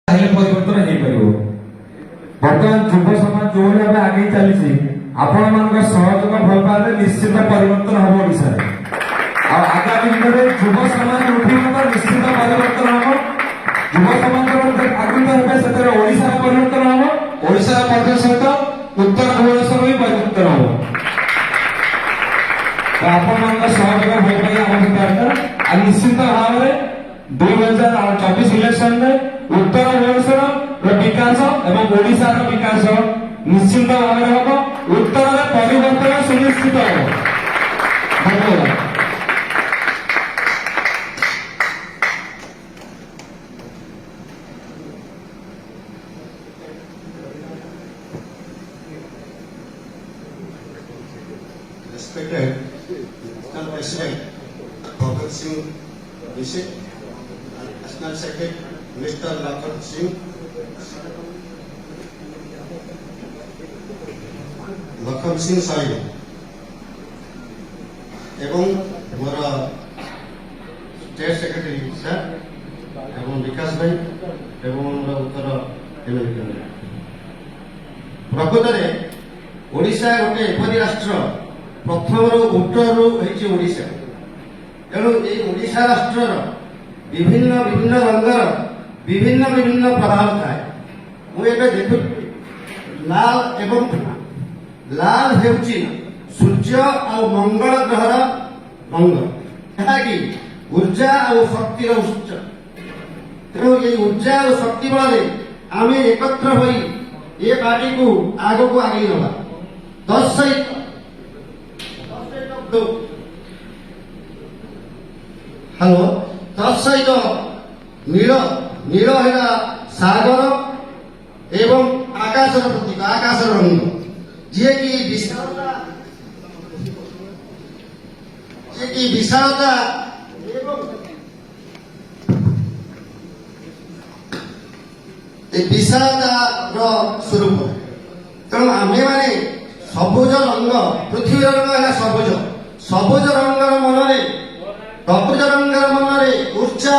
परिवर्तन बर्तमान युव समाज जो भाव आगे चली आपण मान सहयोग भल पाए निश्चित परिवर्तन हम ओडिशा आगामी दिन में युव समाज उठिब निश्चित परिवर्तन हम युव समाज आगृत हे ओडिशा परिवर्तन हम ओडिशा सहित उत्तर भुवनेश्वर भी परिवर्तन हम आपण मान सहयोग भल पाए आम सहित निश्चित भाव में 2024 इलेक्शन में उत्तर भुवनेश्वर विकास एवं ओडिशा विकास निश्चित भाव में हम उत्तर में परिवर्तन सुनिश्चित हम। धन्यवाद। Respected National President Bhagat Singh Vishik, National Secretary Mr. Lakhar Singh, Lakhan Singh Sai एवं मोर स्टेट सेक्रेटरी सर एवं विकास भाई एवं मोर उत्तर एमएलए प्रकृत में ओडिशा गोटे एपरी राष्ट्र प्रथम उत्तर ओडिशा तेणु ये ओडिशा राष्ट्र विभिन्न विभिन्न रंगर विभिन्न विभिन्न प्रभाव थाए मुझे देखु लाल एवं लाल हेउची सूर्य और मंगल ग्रहर रंग कि ऊर्जा और शक्तिर उत्स तेणु ये ऊर्जा और शक्ति बल आम एकत्र हो ये पार्टी को आग को आगे नवा दस हेलो तत् सहित नील नील है सागर एवं आकाश प्रतीक आकाश रंग जी की विशालता विशालता स्वरूप तेणु आमे माने सबुज रंग पृथ्वी रंग है सबुज सबुज रंगर मन प्रकृत रंगर मन ऊर्जा